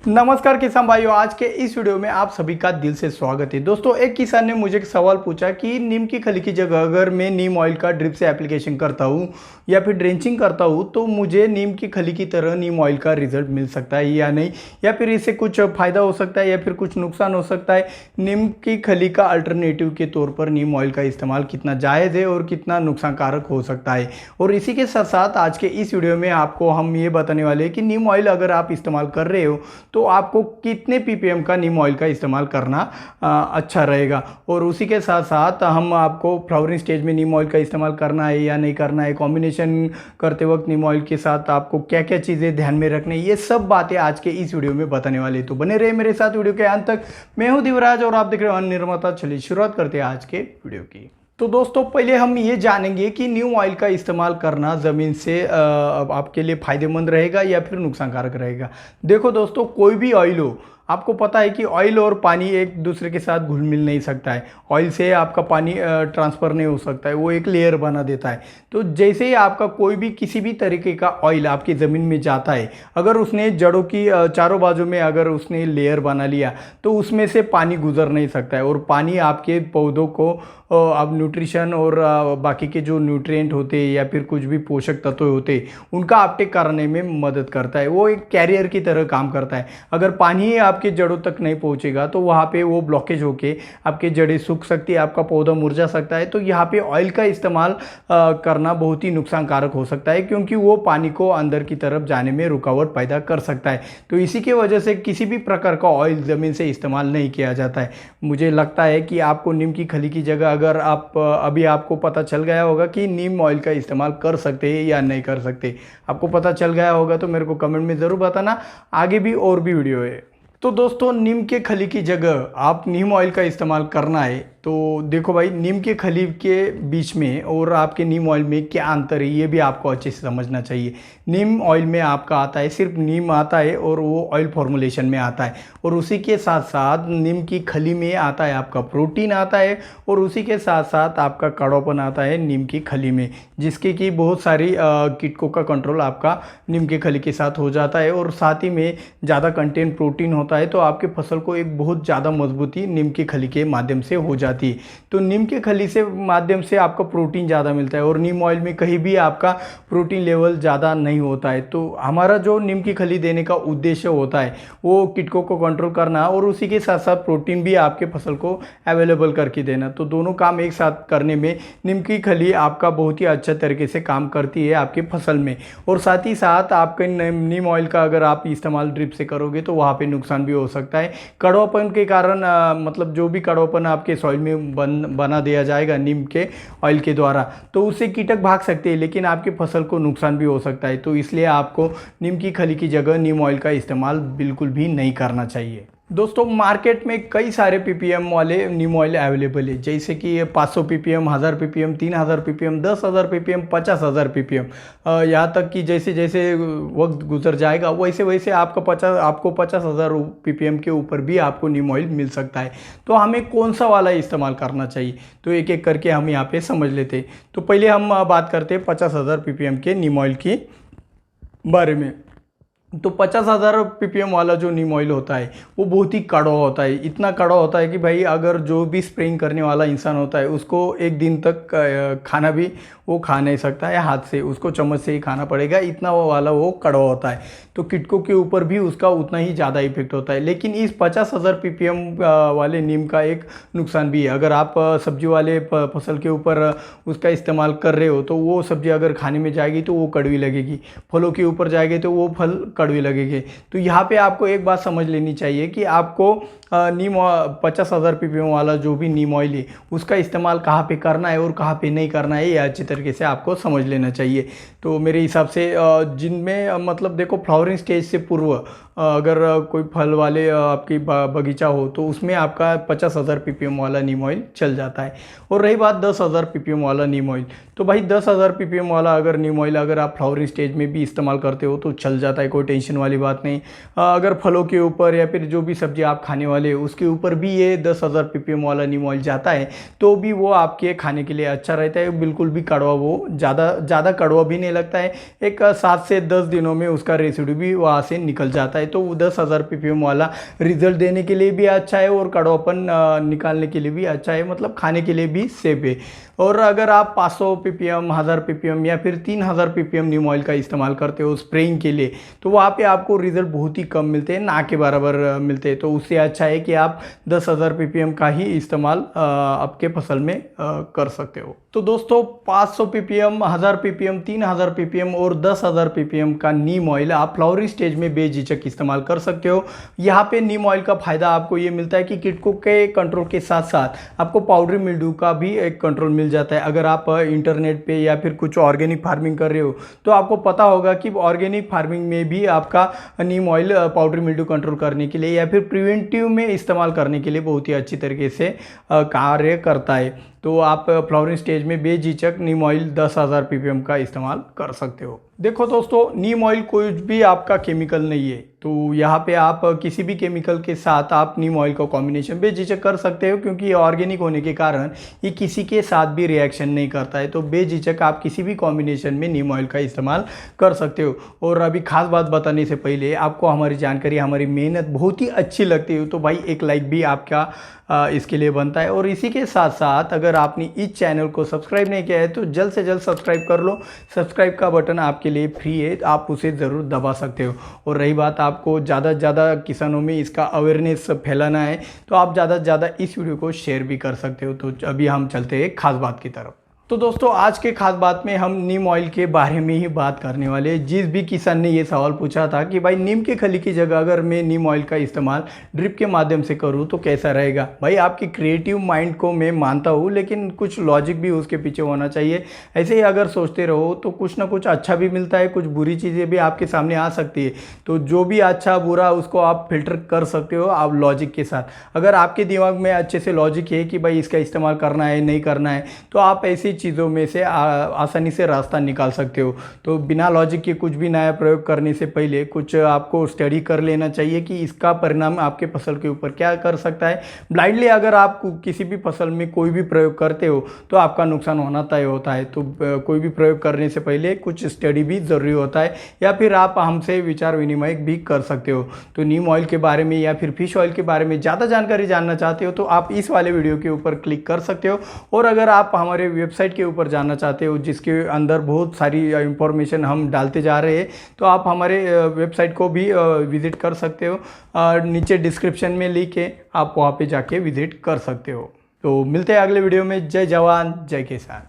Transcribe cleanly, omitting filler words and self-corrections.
नमस्कार किसान भाइयों, आज के इस वीडियो में आप सभी का दिल से स्वागत है। दोस्तों, एक किसान ने मुझे एक सवाल पूछा कि नीम की खली की जगह अगर मैं नीम ऑयल का ड्रिप से एप्लीकेशन करता हूं या फिर ड्रेंचिंग करता हूं तो मुझे नीम की खली की तरह नीम ऑयल का रिजल्ट मिल सकता है या नहीं, या फिर इससे कुछ फ़ायदा हो सकता है या फिर कुछ नुकसान हो सकता है। नीम की खली का अल्टरनेटिव के तौर पर नीम ऑयल का इस्तेमाल कितना जायज़ है और कितना नुकसानकारक हो सकता है। और इसी के साथ साथ आज के इस वीडियो में आपको हम ये बताने वाले हैं कि नीम ऑयल अगर आप इस्तेमाल कर रहे हो तो आपको कितने ppm का नीम ऑयल का इस्तेमाल करना अच्छा रहेगा। और उसी के साथ साथ हम आपको फ्लावरिंग स्टेज में नीम ऑयल का इस्तेमाल करना है या नहीं करना है, कॉम्बिनेशन करते वक्त नीम ऑयल के साथ आपको क्या क्या चीज़ें ध्यान में रखनी है, ये सब बातें आज के इस वीडियो में बताने वाले। तो बने रहे मेरे साथ वीडियो के अंत तक। मैं हूं दिवराज और आप देख रहे हो निर्माता। चलिए शुरुआत करते हैं आज के वीडियो की। तो दोस्तों, पहले हम ये जानेंगे कि नीम ऑयल का इस्तेमाल करना ज़मीन से आपके लिए फ़ायदेमंद रहेगा या फिर नुकसानकारक रहेगा। देखो दोस्तों, कोई भी ऑयल हो, आपको पता है कि ऑयल और पानी एक दूसरे के साथ घुल मिल नहीं सकता है। ऑयल से आपका पानी ट्रांसफ़र नहीं हो सकता है, वो एक लेयर बना देता है। तो जैसे ही आपका कोई भी किसी भी तरीके का ऑयल आपकी ज़मीन में जाता है, अगर उसने जड़ों की चारों बाजू में अगर उसने लेयर बना लिया तो उसमें से पानी गुजर नहीं सकता है। और पानी आपके पौधों को अब न्यूट्रिशन और बाकी के जो न्यूट्रिएंट होते हैं या फिर कुछ भी पोषक तत्व होते हैं उनका अपटेक करने में मदद करता है। वो एक कैरियर की तरह काम करता है। अगर पानी आपके जड़ों तक नहीं पहुंचेगा तो वहाँ पे वो ब्लॉकेज होके आपके जड़ें सूख सकती है, आपका पौधा मुरझा सकता है। तो यहाँ पे ऑयल का इस्तेमाल करना बहुत ही नुकसानकारक हो सकता है, क्योंकि वो पानी को अंदर की तरफ जाने में रुकावट पैदा कर सकता है। तो इसी की वजह से किसी भी प्रकार का ऑयल ज़मीन से इस्तेमाल नहीं किया जाता है। मुझे लगता है कि आपको नीम की खली की जगह अगर आप अभी आपको पता चल गया होगा कि नीम ऑयल का इस्तेमाल कर सकते हैं या नहीं कर सकते। आपको पता चल गया होगा तो मेरे को कमेंट में ज़रूर बताना। आगे भी और भी वीडियो है। तो दोस्तों, नीम के खली की जगह आप नीम ऑयल का इस्तेमाल करना है तो देखो भाई, नीम के खली के बीच में और आपके नीम ऑयल में क्या अंतर है ये भी आपको अच्छे से समझना चाहिए। नीम ऑयल में आपका आता है सिर्फ नीम आता है और वो ऑयल फॉर्मुलेशन में आता है, और उसी के साथ साथ नीम की खली में आता है आपका प्रोटीन आता है, और उसी के साथ साथ आपका कड़वापन आता है नीम की खली में, जिसके कि बहुत सारी कीटकों का कंट्रोल आपका नीम के खली के साथ हो जाता है। और साथ ही में ज़्यादा कंटेंट प्रोटीन होता है, तो आपके फसल को एक बहुत ज़्यादा मजबूती नीम की खली के माध्यम से हो जाती है। तो नीम के खली से माध्यम से आपका प्रोटीन ज़्यादा मिलता है, और नीम ऑयल में कहीं भी आपका प्रोटीन लेवल ज़्यादा नहीं होता है। तो हमारा जो नीम की खली देने का उद्देश्य होता है वो कीटकों को कंट्रोल करना और उसी के साथ साथ प्रोटीन भी आपके फसल को अवेलेबल करके देना। तो दोनों काम एक साथ करने में नीम की खली आपका बहुत ही अच्छा तरीके से काम करती है आपके फसल में। और साथ ही साथ आपके नीम ऑयल का अगर आप इस्तेमाल ड्रिप से करोगे तो वहाँ पे नुकसान भी हो सकता है। कड़वापन के कारण मतलब जो भी कड़वापन आपके सॉइल में बना दिया जाएगा नीम के ऑयल के द्वारा, तो उससे कीटक भाग सकते हैं, लेकिन आपकी फसल को नुकसान भी हो सकता है। तो इसलिए आपको नीम की खली की जगह नीम ऑयल का इस्तेमाल बिल्कुल भी नहीं करना चाहिए। दोस्तों, मार्केट में कई सारे ppm वाले नीम ऑयल अवेलेबल है, जैसे कि 500 ppm, 1000 ppm, 3000 ppm, 10,000 ppm, 50,000 ppm। यहाँ तक कि जैसे जैसे वक्त गुजर जाएगा वैसे वैसे आपको 50,000 ppm के ऊपर भी आपको नीम ऑयल मिल सकता है। तो हमें कौन सा वाला इस्तेमाल करना चाहिए, तो एक एक करके हम यहाँ पे समझ लेते हैं। तो पहले हम बात करते हैं 50,000 ppm के नीम ऑयल के बारे में। तो 50,000 ppm वाला जो नीम ऑयल होता है वो बहुत ही कड़वा होता है। इतना कड़वा होता है कि भाई अगर जो भी स्प्रेइंग करने वाला इंसान होता है उसको एक दिन तक खाना भी वो खा नहीं सकता है हाथ से, उसको चम्मच से ही खाना पड़ेगा, इतना वो वाला वो कड़वा होता है। तो कीटकों के ऊपर भी उसका उतना ही ज़्यादा इफेक्ट होता है। लेकिन इस 50,000 ppm वाले नीम का एक नुकसान भी है। अगर आप सब्जी वाले फसल के ऊपर उसका इस्तेमाल कर रहे हो तो वो सब्जी अगर खाने में जाएगी तो वो कड़वी लगेगी, फलों के ऊपर जाएगी तो वो फल कड़वी लगेगी। तो यहाँ पे आपको एक बात समझ लेनी चाहिए कि आपको नीम 50,000 ppm वाला जो भी नीम ऑयल है उसका इस्तेमाल कहाँ पे करना है और कहाँ पे नहीं करना है, ये अच्छी तरीके से आपको समझ लेना चाहिए। तो मेरे हिसाब से जिनमें मतलब देखो, फ्लावरिंग स्टेज से पूर्व अगर कोई फल वाले आपकी बगीचा हो तो उसमें आपका 50,000 ppm वाला नीम ऑयल चल जाता है। और रही बात 10,000 ppm वाला नीम ऑयल, तो भाई 10,000 ppm वाला अगर नीम ऑयल अगर आप फ्लावरिंग स्टेज में भी इस्तेमाल करते हो तो चल जाता है, कोई टेंशन वाली बात नहीं। अगर फलों के ऊपर या फिर जो भी सब्जी आप खाने वाले हो उसके ऊपर भी ये 10,000 ppm वाला नीम ऑयल जाता है तो भी वो आपके खाने के लिए अच्छा रहता है। बिल्कुल भी कड़वा, वो ज़्यादा कड़वा भी नहीं लगता है। एक 7 से 10 दिनों में उसका रेसिड्यू भी वहाँ से निकल जाता है। तो 10,000 ppm वाला रिजल्ट देने के लिए भी अच्छा है और कड़वापन निकालने के लिए भी अच्छा है, मतलब खाने के लिए भी सेफ है। और अगर आप 500 ppm, 1000 ppm या फिर 3000 ppm नीम ऑयल का इस्तेमाल करते हो स्प्रेइंग के लिए, तो वहाँ पे आपको रिजल्ट बहुत ही कम मिलते हैं, ना के बराबर मिलते हैं। तो उससे अच्छा है कि आप 10,000 ppm का ही इस्तेमाल आपके फसल में कर सकते हो। तो दोस्तों 500 ppm, 1000 ppm, 3000 ppm और 10,000 ppm का नीम ऑयल आप फ्लावरिंग स्टेज में बेझिझक इस्तेमाल कर सकते हो। यहाँ पे नीम ऑयल का फायदा आपको ये मिलता है कि कीटकों के कंट्रोल के साथ साथ आपको पाउडरी मिल्ड्यू का भी एक कंट्रोल मिल जाता है। अगर आप इंटरनेट पे या फिर कुछ ऑर्गेनिक फार्मिंग कर रहे हो तो आपको पता होगा कि ऑर्गेनिक फार्मिंग में भी आपका नीम ऑयल पाउडरी मिल्ड्यू कंट्रोल करने के लिए या फिर प्रिवेंटिव में इस्तेमाल करने के लिए बहुत ही अच्छी तरीके से कार्य करता है। तो आप फ्लावरिंग स्टेज में बेझिझक नीम ऑयल 10,000 ppm का इस्तेमाल कर सकते हो। देखो दोस्तों, नीम ऑयल कोई भी आपका केमिकल नहीं है, तो यहाँ पे आप किसी भी केमिकल के साथ आप नीम ऑयल का कॉम्बिनेशन बेझिझक कर सकते हो, क्योंकि ये ऑर्गेनिक होने के कारण ये किसी के साथ भी रिएक्शन नहीं करता है। तो बेझिझक आप किसी भी कॉम्बिनेशन में नीम ऑयल का इस्तेमाल कर सकते हो। और अभी खास बात बताने से पहले आपको हमारी जानकारी, हमारी मेहनत बहुत ही अच्छी लगती है तो भाई एक लाइक भी आपका इसके लिए बनता है। और इसी के साथ साथ अगर आपने इस चैनल को सब्सक्राइब नहीं किया है तो जल्द से जल्द सब्सक्राइब कर लो। सब्सक्राइब का बटन आपके लिए फ्री है, आप उसे ज़रूर दबा सकते हो। और रही बात आपको ज़्यादा से ज़्यादा किसानों में इसका अवेयरनेस फैलाना है तो आप ज़्यादा से ज़्यादा इस वीडियो को शेयर भी कर सकते हो। तो अभी हम चलते हैं खास बात की तरफ। तो दोस्तों आज के खास बात में हम नीम ऑयल के बारे में ही बात करने वाले हैं। जिस भी किसान ने ये सवाल पूछा था कि भाई नीम के खली की जगह अगर मैं नीम ऑयल का इस्तेमाल ड्रिप के माध्यम से करूँ तो कैसा रहेगा। भाई आपकी क्रिएटिव माइंड को मैं मानता हूँ, लेकिन कुछ लॉजिक भी उसके पीछे होना चाहिए। ऐसे ही अगर सोचते रहो तो कुछ ना कुछ अच्छा भी मिलता है, कुछ बुरी चीज़ें भी आपके सामने आ सकती है। तो जो भी अच्छा बुरा उसको आप फिल्टर कर सकते हो आप लॉजिक के साथ। अगर आपके दिमाग में अच्छे से लॉजिक है कि भाई इसका इस्तेमाल करना है नहीं करना है, तो आप ऐसी चीज़ों में से आसानी से रास्ता निकाल सकते हो। तो बिना लॉजिक के कुछ भी नया प्रयोग करने से पहले कुछ आपको स्टडी कर लेना चाहिए कि इसका परिणाम आपके फसल के ऊपर क्या कर सकता है। ब्लाइंडली अगर आप किसी भी फसल में कोई भी प्रयोग करते हो तो आपका नुकसान होना तय होता है। तो कोई भी प्रयोग करने से पहले कुछ स्टडी भी ज़रूरी होता है, या फिर आप हमसे विचार विनिमय भी कर सकते हो। तो नीम ऑयल के बारे में या फिर फिश ऑयल के बारे में ज़्यादा जानकारी जानना चाहते हो तो आप इस वाले वीडियो के ऊपर क्लिक कर सकते हो। और अगर आप हमारे वेबसाइट के ऊपर जानना चाहते हो जिसके अंदर बहुत सारी इंफॉर्मेशन हम डालते जा रहे हैं, तो आप हमारे वेबसाइट को भी विज़िट कर सकते हो। नीचे डिस्क्रिप्शन में लिंक है, आप वहाँ पे जाके विज़िट कर सकते हो। तो मिलते हैं अगले वीडियो में। जय जवान जय किसान।